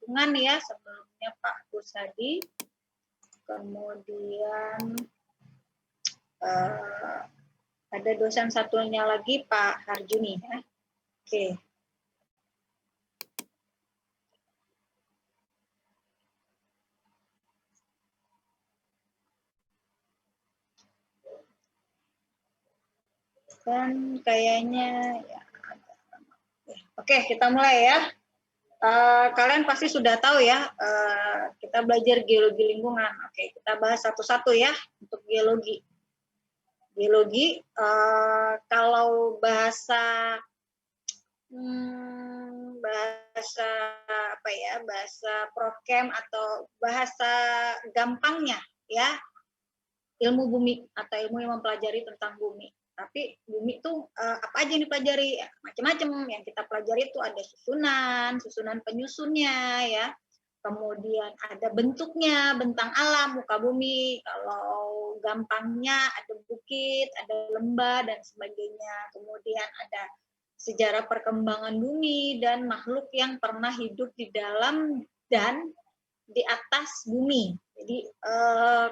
lingkungan ya, sebelumnya Pak Kusadi, kemudian ada dosen satunya lagi Pak Harjuni ya. Oke. Dan kayaknya ya, oke, kita mulai ya. Kalian pasti sudah tahu ya, kita belajar geologi lingkungan. Oke, kita bahas satu-satu ya untuk geologi. Geologi, kalau bahasa apa ya, bahasa prokem atau bahasa gampangnya ya, ilmu bumi atau ilmu yang mempelajari tentang bumi. Tapi bumi itu apa aja yang dipelajari? Ya, macam-macam. Yang kita pelajari itu ada susunan penyusunnya ya. Kemudian ada bentuknya, bentang alam, muka bumi. Kalau gampangnya ada bukit, ada lembah dan sebagainya. Kemudian ada sejarah perkembangan bumi dan makhluk yang pernah hidup di dalam dan di atas bumi. Jadi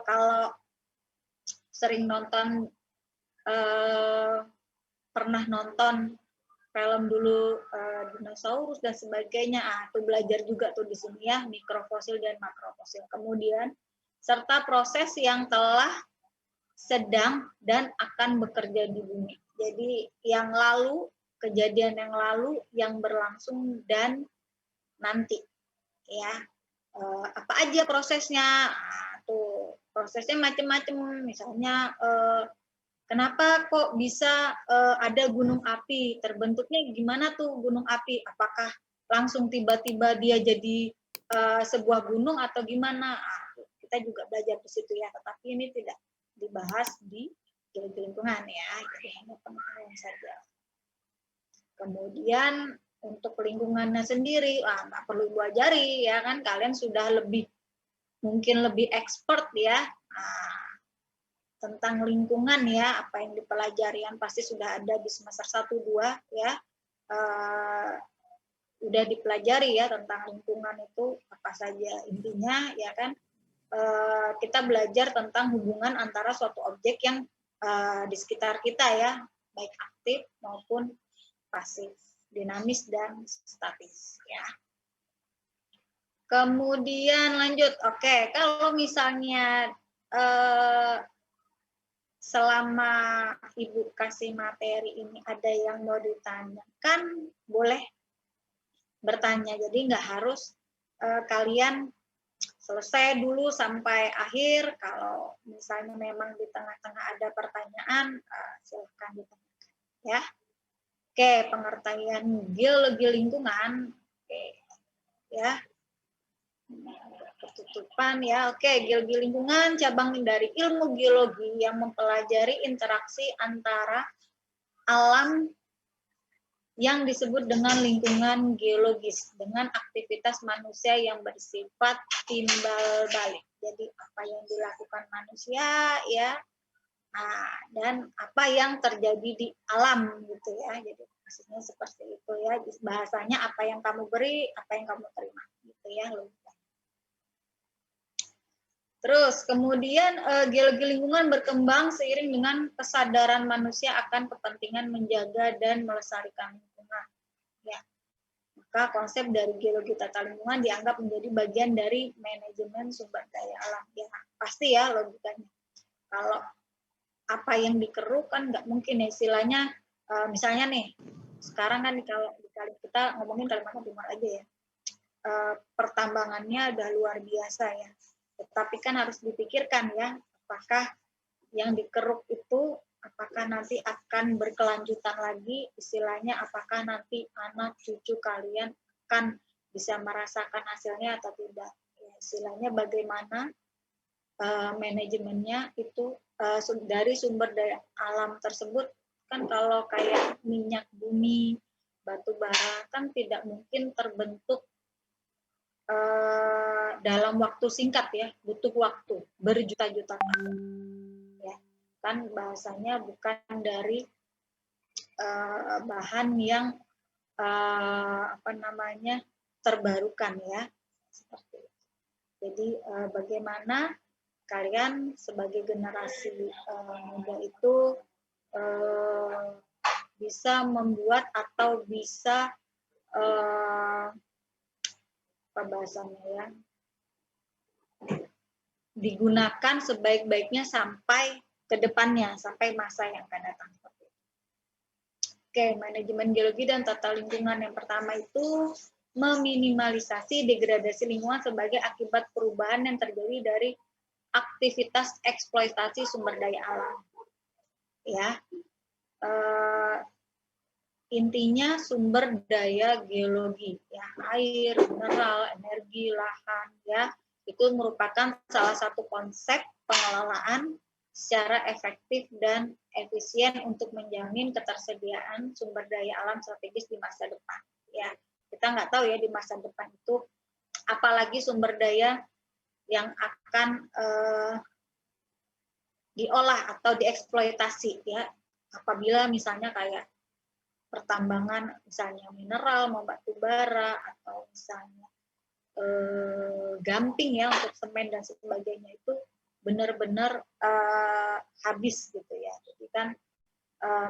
kalau sering nonton, pernah nonton film dulu dinosaurus dan sebagainya, tuh belajar juga tuh di sini ya, mikrofosil dan makrofosil. Kemudian serta proses yang telah, sedang, dan akan bekerja di bumi. Jadi yang lalu, kejadian yang lalu, yang berlangsung, dan nanti ya. Apa aja prosesnya? Tuh prosesnya macam-macam. Misalnya kenapa kok bisa ada gunung api? Terbentuknya gimana tuh gunung api? Apakah langsung tiba-tiba dia jadi sebuah gunung atau gimana? Kita juga belajar di situ ya, tetapi ini tidak dibahas di geologi lingkungan ya, jadi hanya pengetahuan saja. Kemudian untuk lingkungannya sendiri, nggak perlu Ibu ajari ya kan, kalian sudah mungkin lebih expert ya tentang lingkungan ya, apa yang dipelajari yang pasti sudah ada di semester 1-2 ya, udah dipelajari ya tentang lingkungan itu apa saja intinya ya kan. Kita belajar tentang hubungan antara suatu objek yang di sekitar kita ya, baik aktif maupun pasif, dinamis dan statis ya. Kemudian lanjut, oke, kalau misalnya selama Ibu kasih materi ini ada yang mau ditanyakan, boleh bertanya. Jadi nggak harus kalian selesai dulu sampai akhir. Kalau misalnya memang di tengah-tengah ada pertanyaan, silakan ditanyakan ya. Oke, pengertian geologi lingkungan. Oke, ya. Ketutupan ya. Oke, geologi lingkungan cabang dari ilmu geologi yang mempelajari interaksi antara alam yang disebut dengan lingkungan geologis dengan aktivitas manusia yang bersifat timbal balik. Jadi apa yang dilakukan manusia ya, dan apa yang terjadi di alam gitu ya. Jadi maksudnya seperti itu ya. Bahasanya apa yang kamu beri, apa yang kamu terima gitu ya. Terus kemudian geologi lingkungan berkembang seiring dengan kesadaran manusia akan kepentingan menjaga dan melestarikan lingkungan. Ya. Maka konsep dari geologi tata lingkungan dianggap menjadi bagian dari manajemen sumber daya alam. Ya, pasti ya logikanya. Kalau apa yang dikeruk kan nggak mungkin ya, istilahnya misalnya nih, sekarang kan kalau kita ngomongin Kalimantan Timur aja ya, pertambangannya udah luar biasa ya. Tetapi kan harus dipikirkan ya, apakah yang dikeruk itu apakah nanti akan berkelanjutan lagi, istilahnya apakah nanti anak cucu kalian akan bisa merasakan hasilnya atau tidak. Ya, istilahnya bagaimana manajemennya itu dari sumber daya alam tersebut. Kan kalau kayak minyak bumi, batu bara kan tidak mungkin terbentuk dalam waktu singkat ya, butuh waktu berjuta-juta tahun ya. Kan bahasanya bukan dari bahan yang terbarukan ya. Seperti itu. Jadi bagaimana kalian sebagai generasi muda itu bisa membuat atau bisa apa bahasanya ya, digunakan sebaik-baiknya sampai ke depannya, sampai masa yang akan datang. Oke, manajemen geologi dan tata lingkungan yang pertama itu meminimalisasi degradasi lingkungan sebagai akibat perubahan yang terjadi dari aktivitas eksploitasi sumber daya alam. Ya, intinya sumber daya geologi, ya, air, mineral, energi, lahan, ya, itu merupakan salah satu konsep pengelolaan secara efektif dan efisien untuk menjamin ketersediaan sumber daya alam strategis di masa depan. Ya, kita nggak tahu ya di masa depan itu apalagi sumber daya yang akan diolah atau dieksploitasi, ya, apabila misalnya kayak pertambangan, misalnya mineral, mau batu bara, atau misalnya gamping ya untuk semen dan sebagainya, itu benar-benar habis gitu ya. Jadi kan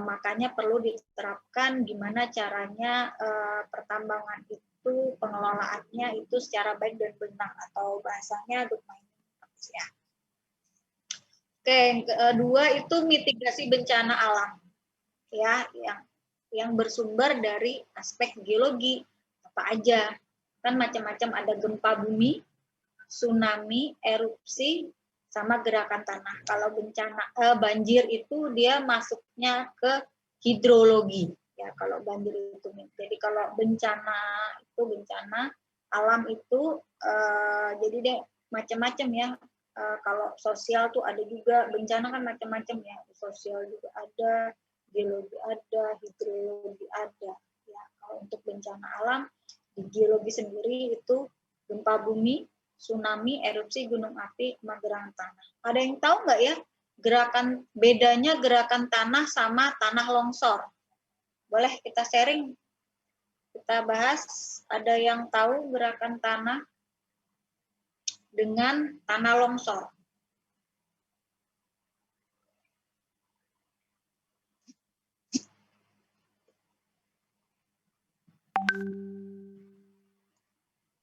makanya perlu diterapkan gimana caranya pertambangan itu pengelolaannya itu secara baik dan benar, atau bahasanya good management ya. Oke, yang kedua itu mitigasi bencana alam ya, yang bersumber dari aspek geologi. Apa aja? Kan macam-macam, ada gempa bumi, tsunami, erupsi, sama gerakan tanah. Kalau bencana banjir itu dia masuknya ke hidrologi. Ya, kalau banjir itu. Jadi kalau bencana itu, bencana alam itu jadi dia macam-macam ya. Kalau sosial tuh ada juga, bencana kan macam-macam ya. Sosial juga ada, geologi ada, hidrologi ada. Ya, kalau untuk bencana alam di geologi sendiri itu gempa bumi, tsunami, erupsi gunung api, sama gerakan tanah. Ada yang tahu nggak ya bedanya gerakan tanah sama tanah longsor? Boleh kita sharing, kita bahas. Ada yang tahu gerakan tanah dengan tanah longsor?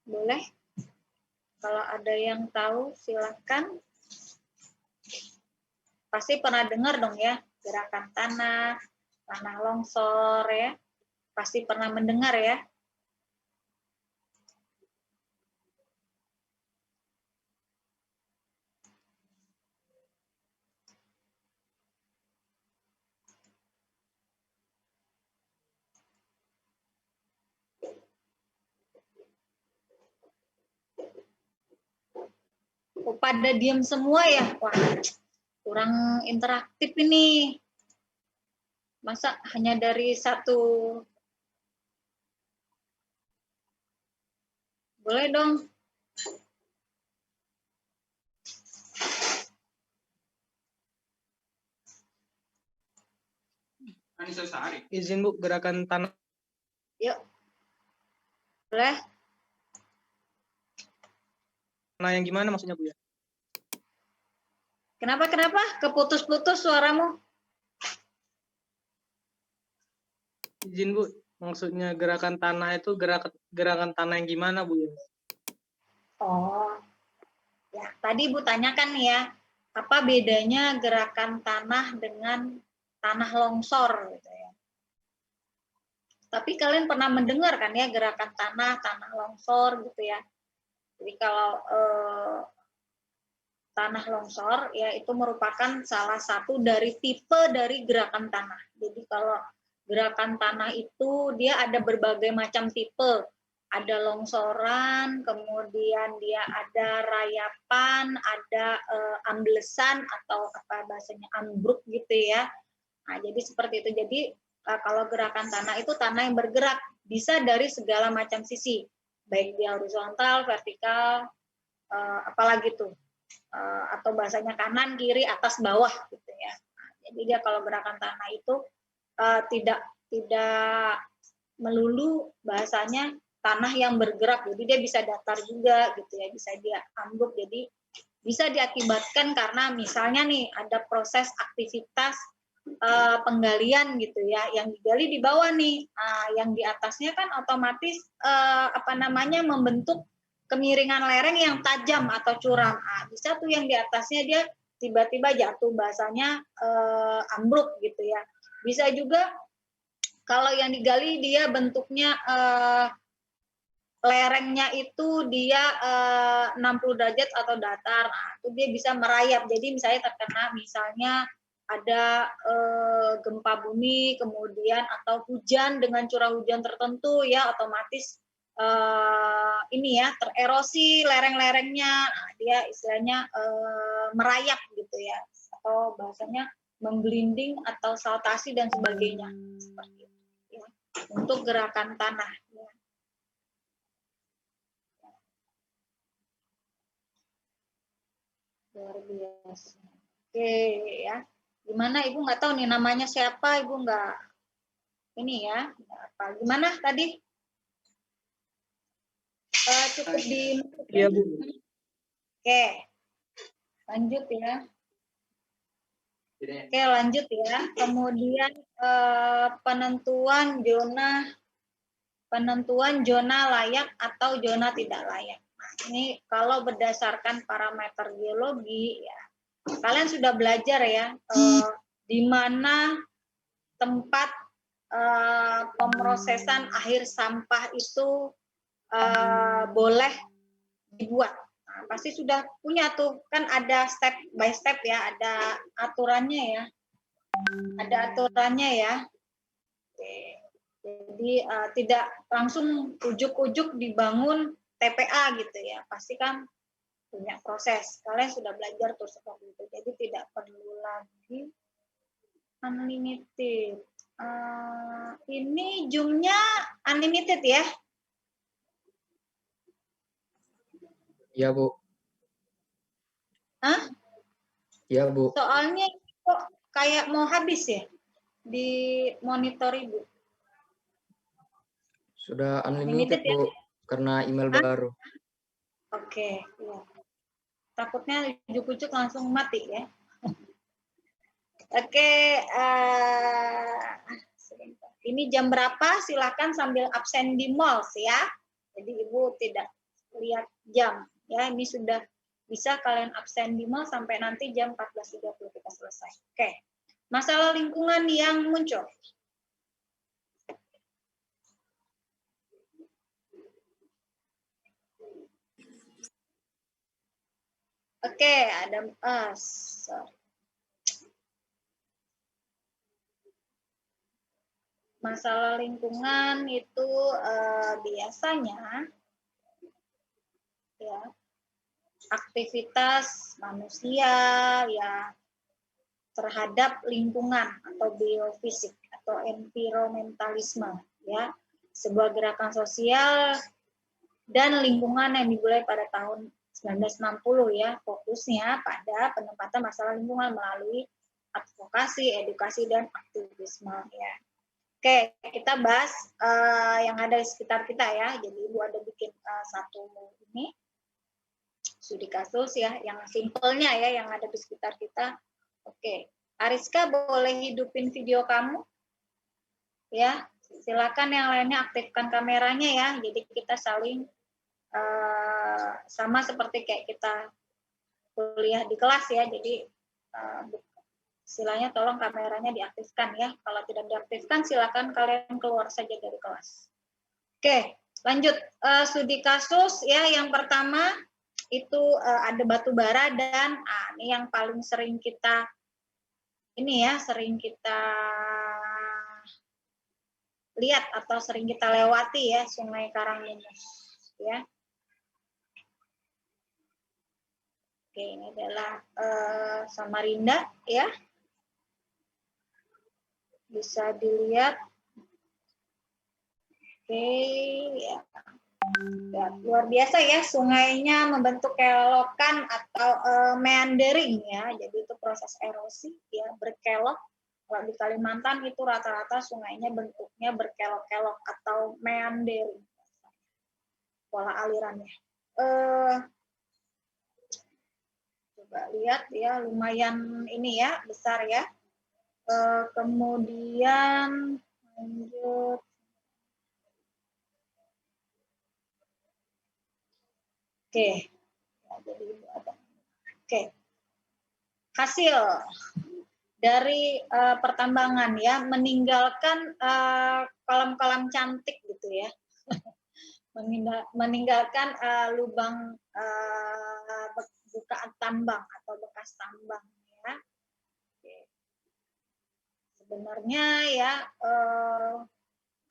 Boleh? Kalau ada yang tahu, silakan. Pasti pernah dengar dong ya, gerakan tanah, tanah longsor ya. Pasti pernah mendengar ya. Oh, pada diam semua ya? Wah, kurang interaktif ini. Masa hanya dari satu? Boleh dong. Izin Bu, gerakan tanah. Yuk. Boleh? Nah, yang gimana maksudnya Bu ya? Kenapa? Keputus-putus suaramu. Izin Bu, maksudnya gerakan tanah itu gerakan tanah yang gimana Bu ya? Oh, ya tadi Bu tanyakan nih ya, apa bedanya gerakan tanah dengan tanah longsor gitu ya. Tapi kalian pernah mendengar kan ya gerakan tanah, tanah longsor gitu ya. Jadi kalau tanah longsor ya itu merupakan salah satu dari tipe dari gerakan tanah. Jadi kalau gerakan tanah itu dia ada berbagai macam tipe. Ada longsoran, kemudian dia ada rayapan, ada amblesan atau apa bahasanya ambruk gitu ya. Nah, jadi seperti itu. Jadi kalau gerakan tanah itu tanah yang bergerak, bisa dari segala macam sisi, baik dia horizontal, vertikal, apalagi tuh, atau bahasanya kanan, kiri, atas, bawah gitu ya. Nah, jadi dia kalau gerakan tanah itu tidak melulu bahasanya tanah yang bergerak, jadi dia bisa datar juga gitu ya, bisa dia ambruk, jadi bisa diakibatkan karena misalnya nih ada proses aktivitas penggalian gitu ya, yang digali di bawah nih, yang di atasnya kan otomatis membentuk kemiringan lereng yang tajam atau curam. Bisa tuh yang di atasnya dia tiba-tiba jatuh, bahasanya ambruk gitu ya. Bisa juga kalau yang digali dia bentuknya lerengnya itu dia 60 derajat atau datar, itu dia bisa merayap. Jadi misalnya terkena misalnya ada gempa bumi, kemudian atau hujan dengan curah hujan tertentu ya, otomatis ini ya tererosi lereng-lerengnya, dia istilahnya merayap gitu ya, atau bahasanya menggelinding atau saltasi dan sebagainya seperti itu ya, untuk gerakan tanah. Ya. Luar biasa. Oke ya. Gimana Ibu nggak tahu nih namanya siapa, Ibu nggak ini ya. Apa? Gimana tadi? Cukup di. Iya Bu. Oke. Lanjut ya. Oke, lanjut ya. Kemudian penentuan zona layak atau zona tidak layak. Nah, ini kalau berdasarkan parameter geologi ya, kalian sudah belajar ya di mana tempat pemrosesan akhir sampah itu boleh dibuat. Nah, pasti sudah punya tuh, kan ada step by step ya, ada aturannya ya. Ada aturannya ya. Oke. Jadi tidak langsung ujuk-ujuk dibangun TPA gitu ya. Pasti kan punya proses. Kalian sudah belajar tuh seperti itu. Jadi tidak perlu lagi unlimited. Ini zoom-nya unlimited ya? Iya, Bu. Hah? Iya, Bu. Soalnya kok kayak mau habis ya di monitor Ibu. Sudah unlimited, ya? Bu, karena email baru. Oke, ya. Takutnya ujuk-ujuk langsung mati ya. Oke, ini jam berapa? Silakan sambil absen di mall ya. Jadi Ibu tidak lihat jam ya. Ini sudah bisa kalian absen di mall sampai nanti jam 14.30 kita selesai. Oke. Masalah lingkungan yang muncul. Oke, ada sorry. Masalah lingkungan itu biasanya ya aktivitas manusia ya terhadap lingkungan atau biofisik atau environmentalisme ya, sebuah gerakan sosial dan lingkungan yang dimulai pada tahun 1960 ya, fokusnya pada penempatan masalah lingkungan melalui advokasi, edukasi dan aktivisme ya. Oke, kita bahas yang ada di sekitar kita ya. Jadi Ibu ada bikin satu ini studi kasus ya, yang simpelnya ya, yang ada di sekitar kita. Oke, Ariska boleh hidupin video kamu? Ya, silakan yang lainnya aktifkan kameranya ya. Jadi kita saling sama seperti kayak kita kuliah di kelas ya. Jadi istilahnya tolong kameranya diaktifkan ya. Kalau tidak diaktifkan silakan kalian keluar saja dari kelas. Oke, lanjut studi kasus ya. Yang pertama itu ada batu bara dan ini yang paling sering kita lihat atau sering kita lewati ya, Sungai Karangminus ya. Oke, ini adalah Samarinda ya. Bisa dilihat. Oke, ya. Ya, luar biasa ya, sungainya membentuk kelokan atau meandering ya. Jadi itu proses erosi ya, berkelok. Kalau di Kalimantan itu rata-rata sungainya bentuknya berkelok-kelok atau meandering. pola alirannya. Coba lihat ya, lumayan ini ya, besar ya. Kemudian lanjut. Oke. Ya, jadi ada. Oke. Hasil dari pertambangan ya, meninggalkan kolam-kolam cantik gitu ya. Meninggalkan lubang bukaan tambang atau bekas tambang ya. Oke. Sebenarnya ya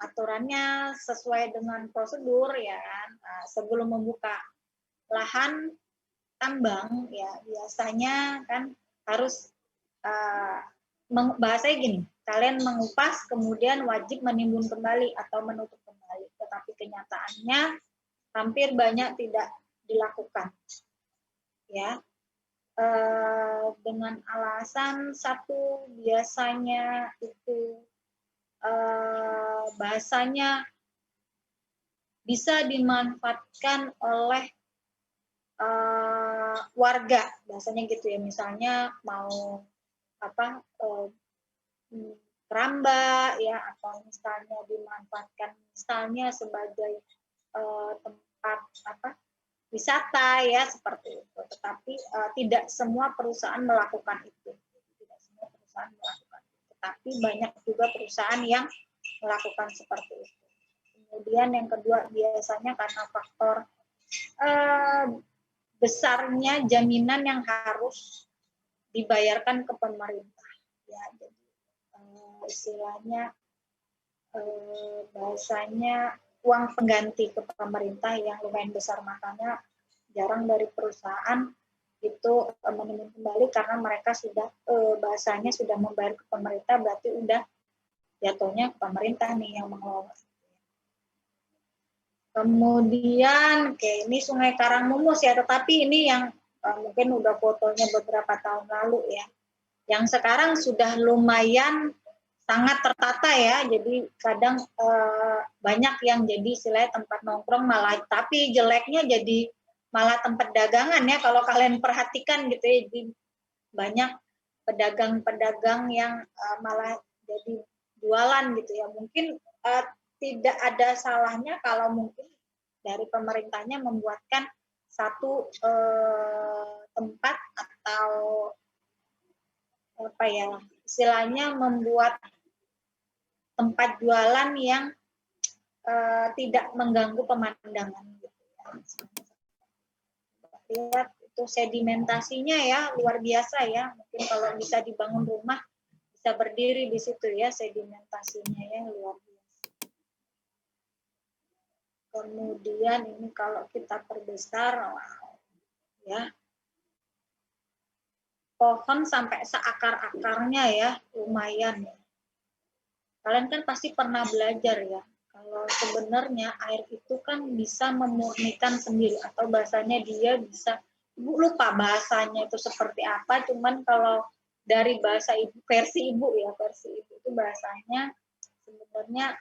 aturannya sesuai dengan prosedur ya kan. Sebelum membuka lahan tambang ya biasanya kan harus bahasanya gini, kalian mengupas kemudian wajib menimbun kembali atau menutup kembali, tetapi kenyataannya hampir banyak tidak dilakukan ya, dengan alasan satu biasanya itu bahasanya bisa dimanfaatkan oleh warga, bahasanya gitu ya, misalnya mau apa keramba ya, atau misalnya dimanfaatkan misalnya sebagai tempat apa wisata ya seperti itu. Tetapi tidak semua perusahaan melakukan itu. Tidak semua perusahaan melakukan itu. Tetapi banyak juga perusahaan yang melakukan seperti itu. Kemudian yang kedua biasanya karena faktor besarnya jaminan yang harus dibayarkan ke pemerintah ya, jadi istilahnya bahasanya uang pengganti ke pemerintah yang lumayan besar, makanya jarang dari perusahaan itu menimbun kembali karena mereka sudah bahasanya sudah membayar ke pemerintah, berarti udah jatuhnya ke pemerintah nih yang mengelola. Kemudian, oke, ini Sungai Karangmumus ya, tetapi ini yang mungkin udah fotonya beberapa tahun lalu ya. Yang sekarang sudah lumayan sangat tertata ya, jadi kadang banyak yang jadi istilahnya tempat nongkrong malah, tapi jeleknya jadi malah tempat dagangan ya, kalau kalian perhatikan gitu ya, jadi banyak pedagang-pedagang yang malah jadi jualan gitu ya. Mungkin tidak ada salahnya kalau mungkin dari pemerintahnya membuatkan satu tempat atau apa ya istilahnya membuat tempat jualan yang tidak mengganggu pemandangan gitu ya. Lihat itu sedimentasinya ya luar biasa ya, mungkin kalau bisa dibangun rumah bisa berdiri di situ ya, sedimentasinya yang luar biasa. Kemudian ini kalau kita perbesar, wow, ya, pohon sampai seakar-akarnya ya, lumayan ya. Kalian kan pasti pernah belajar ya, kalau sebenarnya air itu kan bisa memurnikan sendiri, atau bahasanya dia bisa, Ibu lupa bahasanya itu seperti apa, cuman kalau dari bahasa ibu, versi ibu itu bahasanya sebenarnya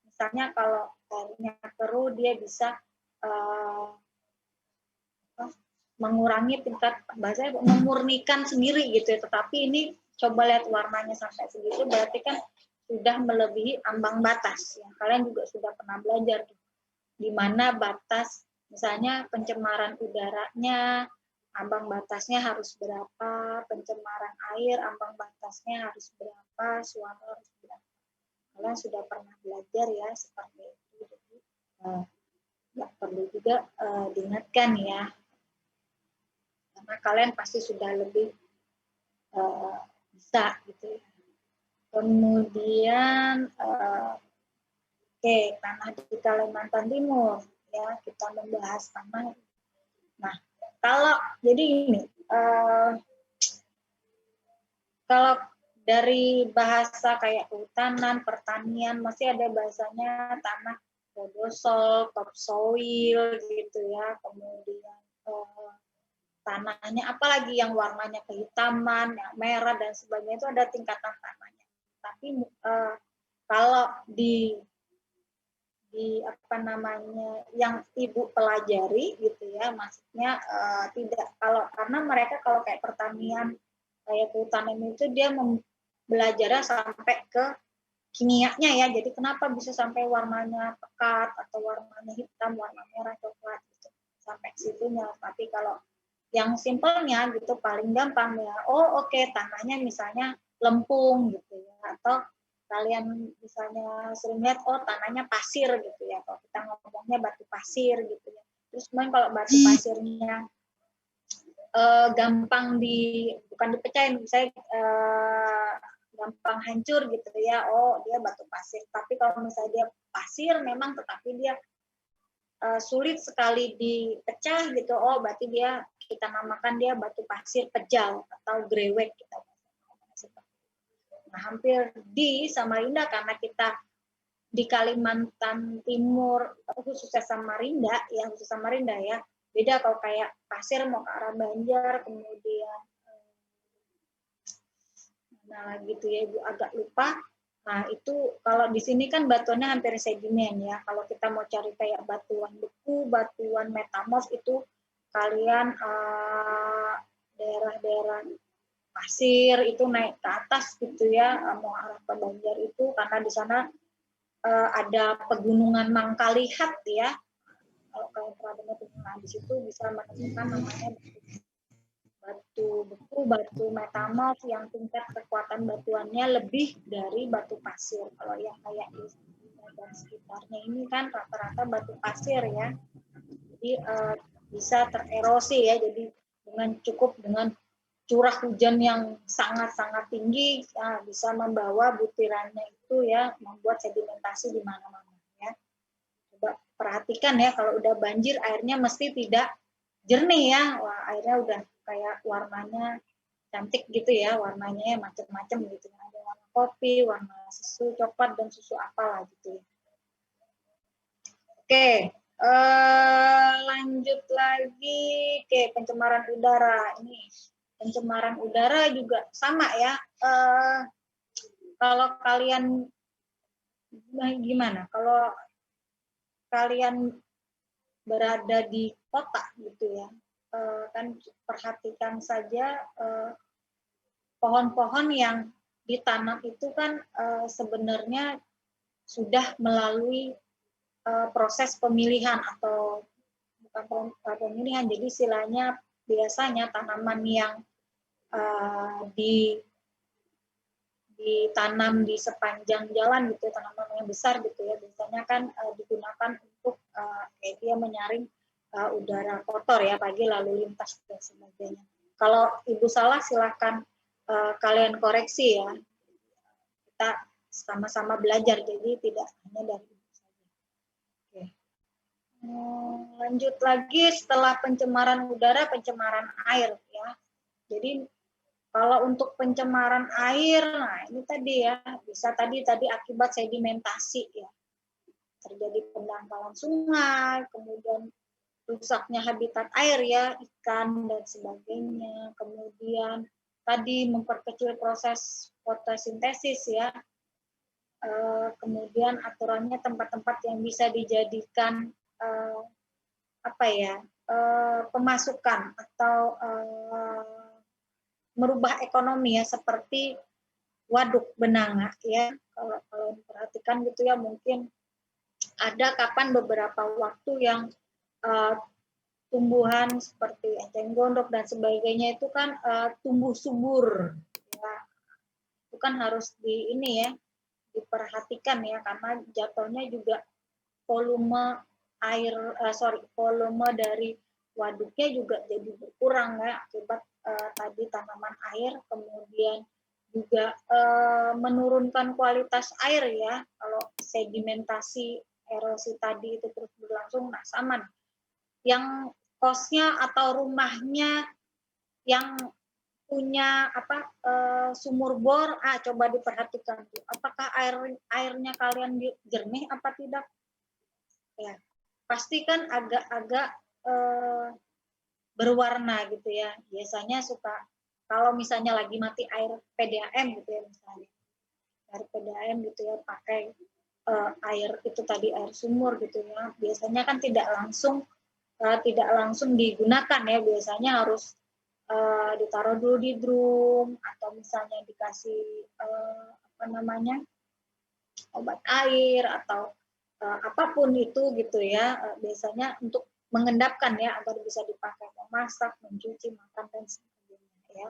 misalnya kalau airnya keruh dia bisa mengurangi tingkat bahasanya memurnikan sendiri gitu ya. Tetapi ini coba lihat warnanya sampai segitu, berarti kan sudah melebihi ambang batas. Ya, kalian juga sudah pernah belajar di mana batas misalnya pencemaran udaranya, ambang batasnya harus berapa, pencemaran air ambang batasnya harus berapa, suara harus berapa. Kalian sudah pernah belajar ya seperti itu. Jadi nggak perlu juga diingatkan ya, karena kalian pasti sudah lebih bisa gitu ya. Kemudian tanah di Kalimantan Timur ya, kita membahas tanah. Nah, kalau jadi ini kalau dari bahasa kayak kehutanan, pertanian, masih ada bahasanya tanah bodosol, topsoil gitu ya. Kemudian tanahnya apalagi yang warnanya kehitaman, yang merah dan sebagainya, itu ada tingkatan tanahnya. Tapi kalau di apa namanya yang ibu pelajari gitu ya, maksudnya tidak karena mereka kalau kayak pertanian kayak kehutanan itu dia belajarnya sampai ke kimianya ya, jadi kenapa bisa sampai warnanya pekat atau warnanya hitam, warna merah, coklat gitu, sampai situnya. Tapi kalau yang simpelnya gitu paling gampang ya, tanahnya misalnya lempung gitu ya, atau kalian misalnya sering lihat tanahnya pasir gitu ya, kalau kita ngomongnya batu pasir gitu ya. Terus kemudian kalau batu pasirnya gampang bukan dipecahin, misalnya gampang hancur gitu ya, dia batu pasir. Tapi kalau misalnya dia pasir memang, tetapi dia sulit sekali dipecah gitu, berarti kita namakan dia batu pasir pejal atau grewek gitu. Nah, hampir di Samarinda karena kita di Kalimantan Timur khususnya Samarinda ya, beda kalau kayak pasir mau ke arah Banjar, kemudian gitu ya Ibu agak lupa. Nah, itu kalau di sini kan batuannya hampir sedimen ya. Kalau kita mau cari kayak batuan beku, batuan metamorf itu kalian daerah-daerah pasir itu naik ke atas gitu ya, mau arah ke Banjar itu karena di sana ada pegunungan Mangkalihat ya. Kalau kalian pernah dengar pegunungan di situ bisa menemukan namanya batu beku, batu metamorf yang tingkat kekuatan batuannya lebih dari batu pasir. Kalau yang kayak di dan sekitarnya ini kan rata-rata batu pasir ya. Jadi bisa tererosi ya. Jadi dengan curah hujan yang sangat-sangat tinggi bisa membawa butirannya itu ya, membuat sedimentasi di mana-mana ya. Coba perhatikan ya, kalau udah banjir airnya mesti tidak jernih ya. Wah, airnya udah kayak warnanya cantik gitu ya, warnanya macam-macam gitu. Ada warna kopi, warna susu coklat dan susu apalah gitu ya. Oke, lanjut lagi ke pencemaran udara. Ini pencemaran udara juga sama ya. Kalau kalian gimana? Kalau kalian berada di kota gitu ya, kan perhatikan saja pohon-pohon yang ditanam itu kan sebenarnya sudah melalui proses pemilihan atau bukan pemilihan, jadi istilahnya biasanya tanaman yang ditanam di sepanjang jalan gitu, tanaman yang besar gitu ya, biasanya kan digunakan untuk dia menyaring udara kotor ya, pagi lalu lintas dan sebagainya. Kalau Ibu salah silahkan kalian koreksi ya, kita sama-sama belajar, jadi tidak hanya dari Ibu saja. Oke. Lanjut lagi setelah pencemaran udara, pencemaran air ya. Jadi kalau untuk pencemaran air, nah ini tadi ya, bisa tadi akibat sedimentasi ya. Terjadi pendangkalan sungai, kemudian rusaknya habitat air ya, ikan dan sebagainya. Kemudian tadi memperkecil proses fotosintesis ya. Kemudian aturannya tempat-tempat yang bisa dijadikan pemasukan atau merubah ekonomi ya, seperti waduk Benanga ya. Kalau perhatikan gitu ya, mungkin ada kapan beberapa waktu yang tumbuhan seperti enceng gondok dan sebagainya itu kan tumbuh subur ya. Itu kan harus diperhatikan ya, karena jatuhnya juga volume dari waduknya juga jadi berkurang ya, akibat tadi tanaman air, kemudian juga menurunkan kualitas air ya. Kalau sedimentasi erosi tadi itu terus berlangsung, nah sama yang kosnya atau rumahnya yang punya sumur bor, coba diperhatikan apakah airnya kalian jernih apa tidak ya. Pasti kan agak-agak berwarna gitu ya. Biasanya suka kalau misalnya lagi mati air PDAM gitu ya, misalnya air PDAM gitu ya, pakai air itu tadi, air sumur gitu ya, biasanya kan tidak langsung digunakan ya, biasanya harus ditaruh dulu di drum atau misalnya dikasih obat air atau apapun itu gitu ya, biasanya untuk mengendapkan ya agar bisa dipakai memasak, mencuci, makan dan sebagainya ya.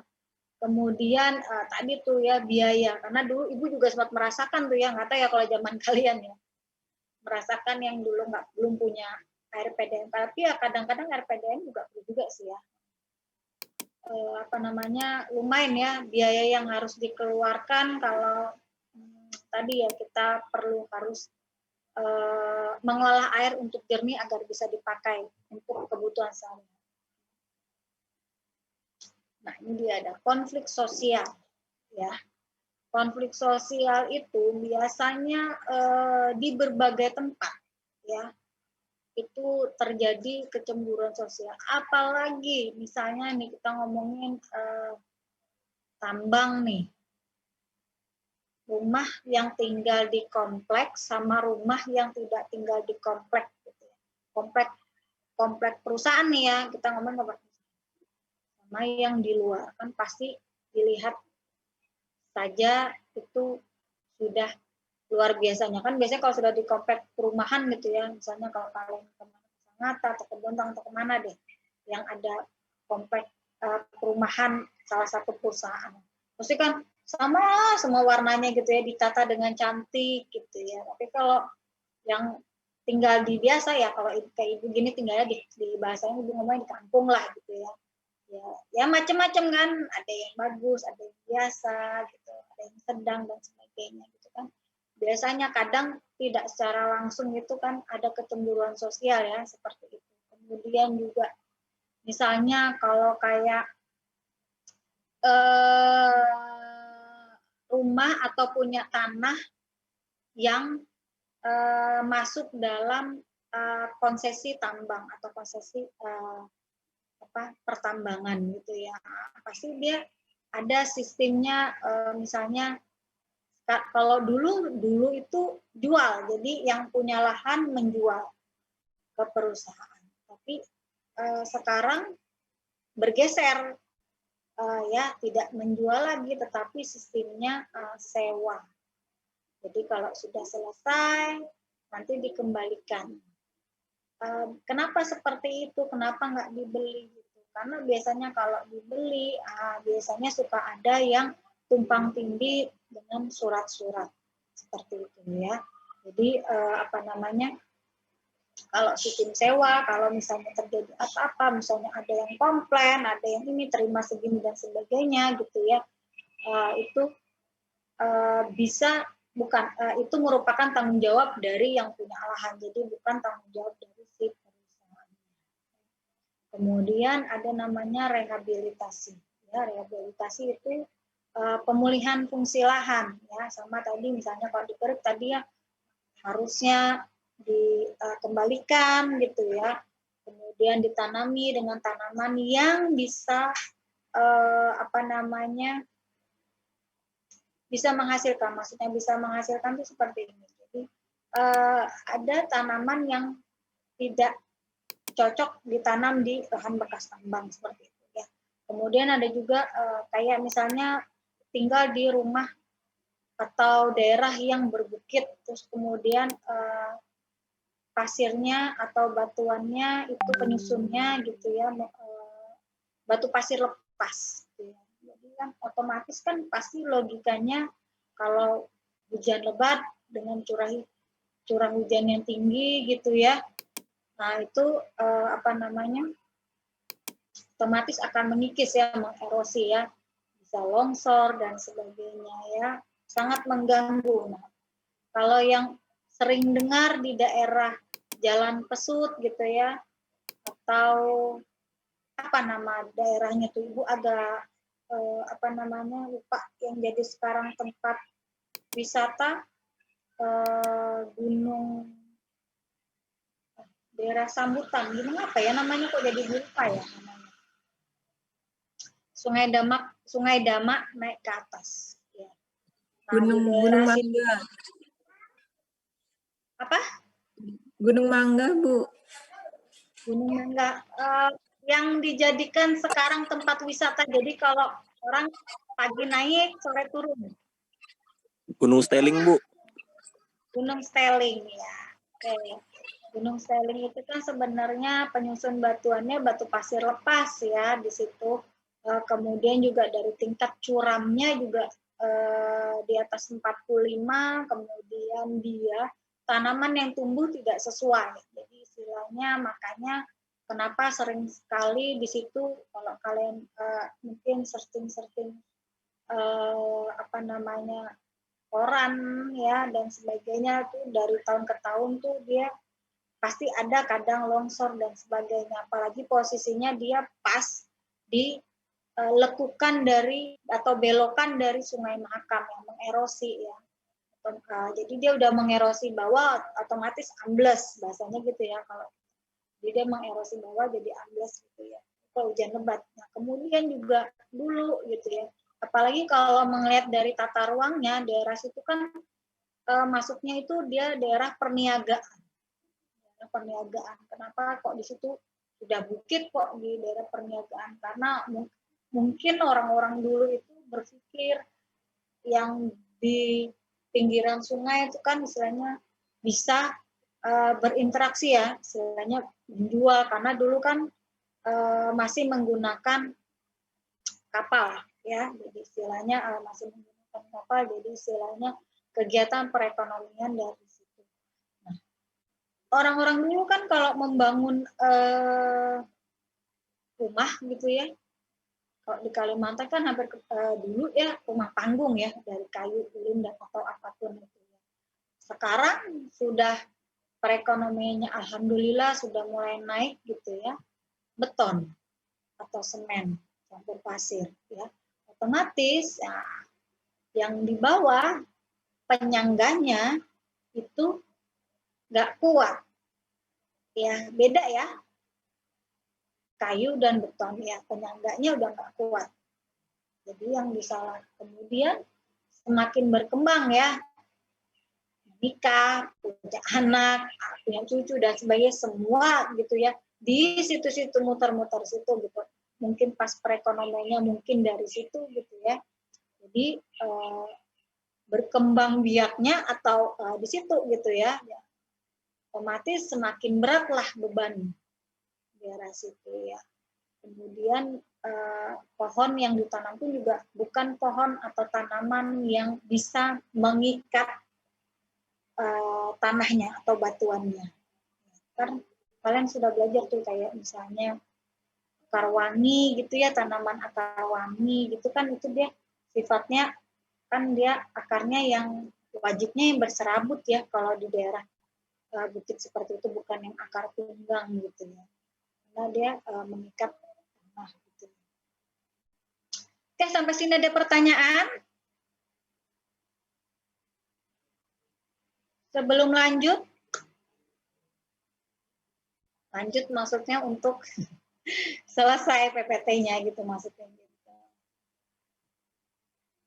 Kemudian tadi tuh ya biaya, karena dulu ibu juga sempat merasakan tuh ya, nggak tahu ya kalau zaman kalian ya, merasakan yang dulu belum punya air PDM, tapi ya kadang-kadang air PDM juga perlu juga sih ya. Lumayan ya biaya yang harus dikeluarkan kalau tadi ya kita harus mengolah air untuk jernih agar bisa dipakai untuk kebutuhan sehari-hari. Nah, ini dia ada konflik sosial ya. Konflik sosial itu biasanya di berbagai tempat ya. Itu terjadi kecemburuan sosial. Apalagi misalnya nih kita ngomongin tambang nih. Rumah yang tinggal di kompleks sama rumah yang tidak tinggal di kompleks gitu ya. Komplek perusahaan nih ya, kita ngomong komplek sama yang di luar kan pasti dilihat saja itu sudah luar biasanya kan. Biasanya kalau sudah di komplek perumahan gitu ya, misalnya kalau kalian kemana ke Sangatta atau ke Bontang atau kemana deh yang ada komplek perumahan salah satu perusahaan, pasti kan sama semua warnanya gitu ya, ditata dengan cantik gitu ya. Tapi kalau yang tinggal di biasa ya, kalau kayak ibu gini tinggalnya di bahasanya ibu ngomongnya di kampung lah gitu ya. Ya macam-macam kan, ada yang bagus, ada yang biasa gitu, ada yang sedang dan sebagainya gitu kan. Biasanya kadang tidak secara langsung itu kan ada kecemburuan sosial ya, seperti itu. Kemudian juga misalnya kalau kayak rumah atau punya tanah yang masuk dalam konsesi tambang atau konsesi pertambangan gitu ya, pasti dia ada sistemnya. Misalnya kalau dulu itu jual, jadi yang punya lahan menjual ke perusahaan, tapi sekarang bergeser ya, tidak menjual lagi tetapi sistemnya sewa. Jadi kalau sudah selesai nanti dikembalikan. Kenapa seperti itu? Kenapa nggak dibeli? Gitu? Karena biasanya kalau dibeli, biasanya suka ada yang tumpang tindih dengan surat-surat seperti itu ya. Jadi kalau sistem sewa, kalau misalnya terjadi apa-apa, misalnya ada yang komplain, ada yang ini terima segini dan sebagainya gitu ya, itu itu merupakan tanggung jawab dari yang punya lahan, jadi bukan tanggung jawab dari si perusahaan. Kemudian ada namanya rehabilitasi. Ya, rehabilitasi itu pemulihan fungsi lahan ya, sama tadi misalnya kalau dikeruk tadi ya harusnya dikembalikan gitu ya, kemudian ditanami dengan tanaman yang bisa bisa menghasilkan. Maksudnya bisa menghasilkan itu seperti ini. Jadi ada tanaman yang tidak cocok ditanam di lahan bekas tambang seperti itu ya. Kemudian ada juga kayak misalnya tinggal di rumah atau daerah yang berbukit, terus kemudian pasirnya atau batuannya itu penyusunnya gitu ya, batu pasir lepas gitu ya. Jadi kan otomatis kan pasti logikanya kalau hujan lebat dengan curah hujan yang tinggi gitu ya, nah itu otomatis akan mengikis ya, mengerosi ya, bisa longsor dan sebagainya ya, sangat mengganggu. Nah, kalau yang sering dengar di daerah Jalan Pesut gitu ya, atau apa nama daerahnya tuh ibu agak lupa, yang jadi sekarang tempat wisata gunung daerah Sambutan, gimana apa ya namanya, kok jadi lupa ya namanya, Sungai Damak naik ke atas ya. Nah, Gunung Mangga. Apa? Gunung Mangga, Bu. Gunung Mangga. Yang dijadikan sekarang tempat wisata. Jadi kalau orang pagi naik, sore turun. Gunung Steling, Bu. Gunung Steling, ya. Oke. Gunung Steling itu kan sebenarnya penyusun batuannya batu pasir lepas ya di situ. Kemudian juga dari tingkat curamnya juga di atas 45, kemudian dia tanaman yang tumbuh tidak sesuai. Jadi istilahnya makanya kenapa sering sekali di situ kalau kalian mungkin searching apa namanya koran ya dan sebagainya tuh dari tahun ke tahun tuh dia pasti ada kadang longsor dan sebagainya. Apalagi posisinya dia pas di lekukan dari atau belokan dari Sungai Mahakam yang mengerosi ya. Jadi dia udah mengerosi bawah otomatis ambles bahasanya gitu ya kalau jadi dia mengerosi bawah jadi ambles gitu ya. Kalau hujan lebat. Nah, kemudian juga dulu gitu ya. Apalagi kalau melihat dari tata ruangnya daerah situ kan masuknya itu dia daerah perniagaan. Kenapa kok di situ sudah bukit kok di daerah perniagaan? Karena mungkin orang-orang dulu itu berpikir yang di pinggiran sungai itu kan istilahnya bisa berinteraksi ya, istilahnya menjual karena dulu kan masih menggunakan kapal ya, jadi istilahnya masih menggunakan kapal, jadi istilahnya kegiatan perekonomian dari situ. Nah, orang-orang dulu kan kalau membangun rumah gitu ya, kalau di Kalimantan kan hampir dulu ya rumah panggung ya dari kayu, limbah atau apapun itu. Sekarang sudah perekonomiannya alhamdulillah sudah mulai naik gitu ya, beton atau semen campur pasir ya, otomatis ya, yang di bawah penyangganya itu nggak kuat ya, beda ya kayu dan beton ya, penyangganya udah nggak kuat. Jadi yang disalah kemudian semakin berkembang ya, nikah, punya anak, punya cucu dan sebagainya semua gitu ya di situ-situ muter-muter situ gitu. Mungkin pas perekonomiannya mungkin dari situ gitu ya. Jadi berkembang biaknya atau di situ gitu ya. Otomatis semakin beratlah beban daerah situ ya. Kemudian pohon yang ditanam pun juga bukan pohon atau tanaman yang bisa mengikat tanahnya atau batuannya. Kan kalian sudah belajar tuh kayak misalnya akar wangi gitu ya, tanaman akar wangi gitu kan itu dia sifatnya kan dia akarnya yang wajibnya yang berserabut ya kalau di daerah bukit seperti itu, bukan yang akar tunggang gitu ya. Karena dia mengikat tanah gitu. Oke, sampai sini ada pertanyaan? Sebelum lanjut maksudnya untuk selesai PPT-nya gitu maksudnya. Gitu.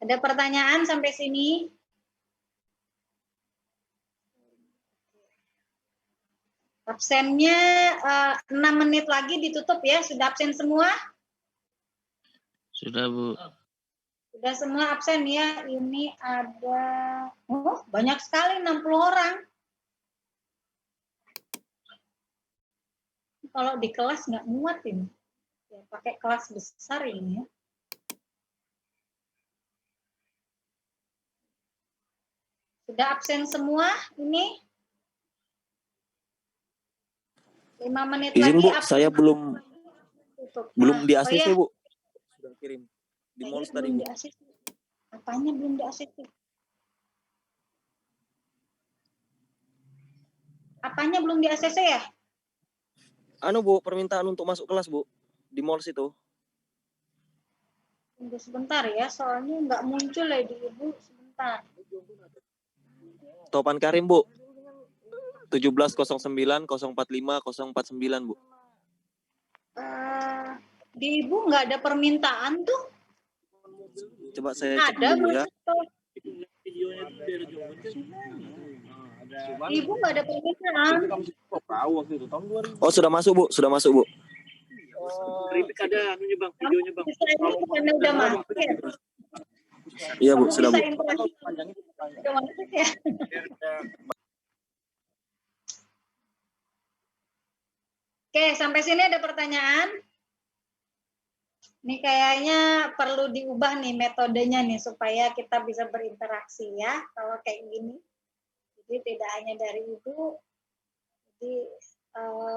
Ada pertanyaan sampai sini? Absennya 6 menit lagi ditutup ya. Sudah absen semua? Sudah, Bu. Sudah semua absen ya. Ini ada banyak sekali 60 orang. Kalau di kelas nggak muat ini. Ya, pakai kelas besar ini ya. Sudah absen semua ini? 5 menit Izin, lagi. Bu, saya belum di ACC, ya. Bu. Sudah kirim. Di mall tadi, Bu. Apanya belum di ACC? Apanya belum di ACC ya? Bu, permintaan untuk masuk kelas, Bu. Di mall situ. Tunggu sebentar ya, soalnya nggak muncul ya di Ibu. Sebentar. Topan Karim, Bu. 1709 045 049, Bu. Di Ibu nggak ada permintaan tuh? Coba saya cek ada dulu ya. Ibu nggak ada permintaan. Oh, sudah masuk, Bu. Sudah masuk, Bu. Ada anunya Bang, videonya Bang. Bisa ini bukannya udah masuk ya? Iya, Bu. Sudah, Bisa Bu. interaksi. Udah masuk ya? Oke, sampai sini ada pertanyaan? Ini kayaknya perlu diubah nih metodenya nih supaya kita bisa berinteraksi ya. Kalau kayak gini. Jadi tidak hanya dari Ibu. Jadi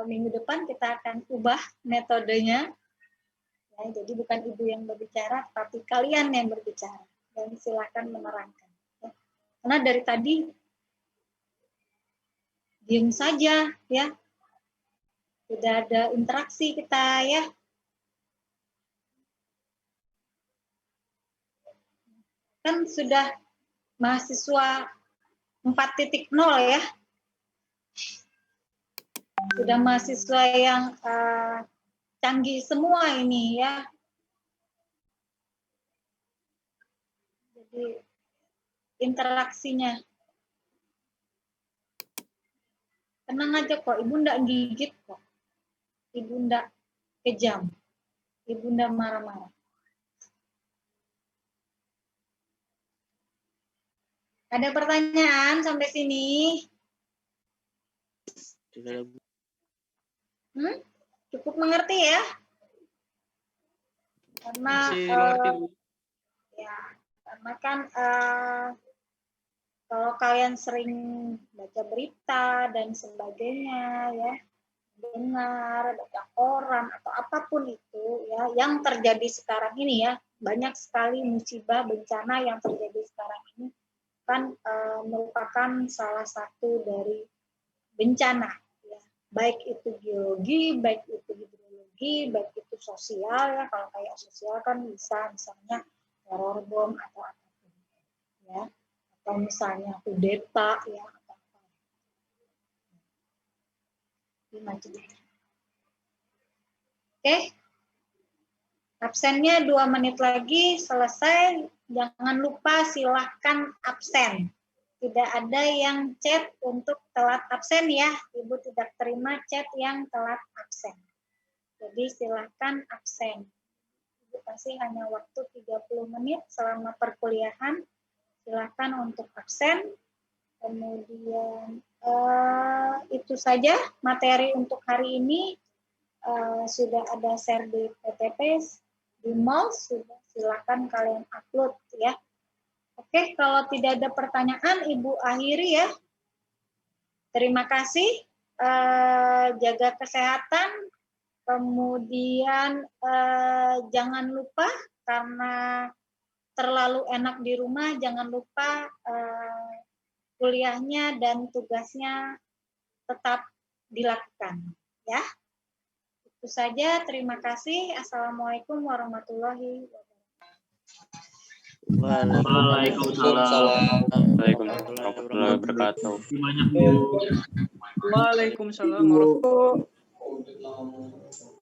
minggu depan kita akan ubah metodenya. Ya, jadi bukan Ibu yang berbicara, tapi kalian yang berbicara. Dan silakan menerangkan. Ya. Karena dari tadi diam saja ya. Tidak ada interaksi kita ya. Kan sudah mahasiswa 4.0 ya. Sudah mahasiswa yang canggih semua ini ya. Jadi interaksinya. Tenang aja kok, Ibu ndak gigit kok. Ibu ndak kejam. Ibu ndak marah-marah. Ada pertanyaan sampai sini? Cukup mengerti ya? Karena Masih mengerti, Bu. ya, karena kan kalau kalian sering baca berita dan sebagainya ya, dengar, baca koran atau apapun itu ya, yang terjadi sekarang ini ya, banyak sekali musibah bencana yang terjadi sekarang ini kan merupakan salah satu dari bencana ya, baik itu geologi, baik itu hidrologi, baik itu sosial ya. Kalau kayak sosial kan bisa misalnya teror bom atau apapun ya, atau misalnya kudeta ya, atau apa. Oke, absennya 2 menit lagi selesai. Jangan lupa silahkan absen. Tidak ada yang chat untuk telat absen ya. Ibu tidak terima chat yang telat absen. Jadi silahkan absen. Ibu kasih hanya waktu 30 menit selama perkuliahan. Silahkan untuk absen. Kemudian itu saja materi untuk hari ini. Sudah ada share di PTP, di MOL, sudah silakan kalian upload ya. Oke, kalau tidak ada pertanyaan, Ibu akhiri ya. Terima kasih. Jaga kesehatan. Kemudian jangan lupa karena terlalu enak di rumah, jangan lupa kuliahnya dan tugasnya tetap dilakukan ya. Itu saja, terima kasih. Assalamualaikum warahmatullahi wabarakatuh. Waalaikumsalam. Warahmatullahi wabarakatuh. Waalaikumsalam warahmatullahi wabarakatuh.